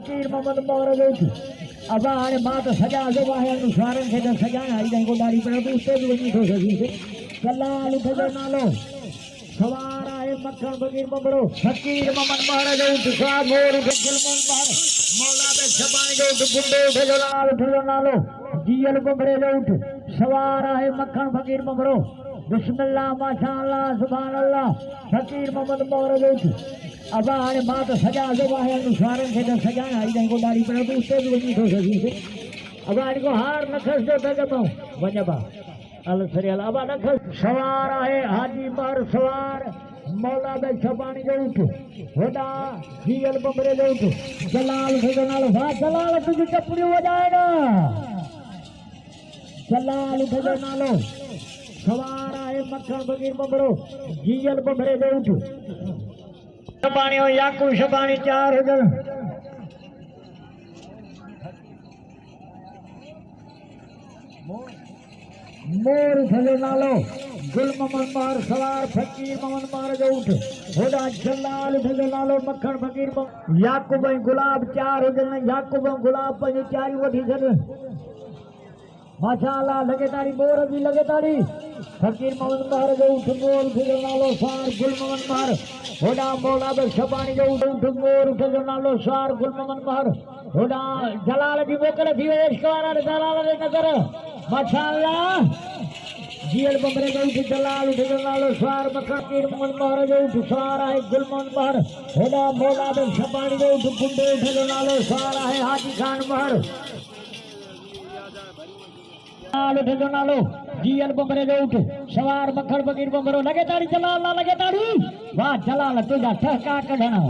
फकीर मोहम्मद महाराज अब हाणे मां तो सजा जो आहे अनुसारन खे त सजा आई दई गोदारी पर तो उते भी वनी थो सजी कलाल उठो नालो सवार आहे मक्खन फकीर बबड़ो फकीर मोहम्मद महाराज उठा मोर उठ गुलमन बार मौला बे छबानी जो उठ गुंडे उठो लाल उठो नालो जीएल बबड़े जो उठ सवार आहे मक्खन फकीर बबड़ो बिस्मिल्लाह माशाअल्लाह सुभान अल्लाह फकीर मोहम्मद महाराज उठ अब हाणे मां तो सजा जो आहे अनुसारन खे त सजा आई दई गोदारी पर तो उते भी वनी थो सजी अब हाणे को हार नखस जो तगमो वजबा अल सरियल अब नखस सवार आहे हाजी बार सवार मौला बे छबानी जो उठ होदा जीएल बबड़े जो उठ जलाल जो नालो वाह जलाल तुझी चपड़ी वजाएगा जलाल जो नालो सवार आहे मक्खन फकीर बबड़ो जीएल बबड़े जो उठ शबानी हो याकूब शबानी चार हुजन मोर उठो नालो गुल मोहम्मद मार सवार फकीर मोहम्मद मार जो उठ होदा जलाल उठो नालो मक्खन फकीर याकूब गुलाब चार हुजन याकूब गुलाब पंज चार वठी छॾ माशाअल्लाह लगे तारी मोर भी लगे तारी फकीर मोहम्मद मार जो उठ मोर उठो नालो सार गुल मोहम्मद मार होदा मौला बे छबानी जो उठ मोर उठो नालो सार गुल मोहम्मद मार होदा जलाल जी मोकल थी वेश वारा जलाल दे नजर माशाअल्लाह जीएल बबड़े जो उठ जलाल उठो नालो सार फकीर मोहम्मद मार जो उठ सार आहे गुल मोहम्मद मार होदा मौला बे छबानी जो उठ गुंडे उठो नालो सार आहे हाजी खान मार उठो नालो जीएल बबड़े जो उठ सवार मक्खन फकीर बबड़ो लगे ताड़ी जलाल ला लगे ताड़ी वाह जलाल तुझा ठहका कढना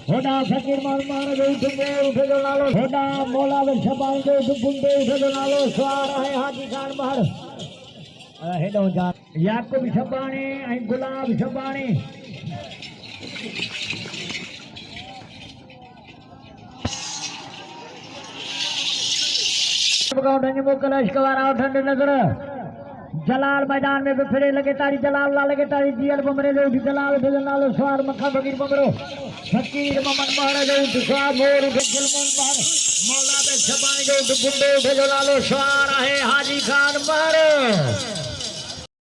होदा फकीर मोहम्मद मार जो उठ मोर उठो नालो होदा मौला बे छबानी जो उठ गुंडे उठो नालो सवार आहे हाजी खान मार हेडो जा याकूब छबानी ऐं गुलाब छबानी नजर जलाल मैदान में फिरे लगे तारी जलाल ला लगे तारी जीएल बबड़े जो उठ जलाल उठो नालो सवार मक्खन फकीर बबड़ो फकीर मोहम्मद महाराज उठ सवार मोर उठ गुलमन बार मौला बे छबानी जो उठ गुंडे उठो नालो सवार आहे हाजी खान मार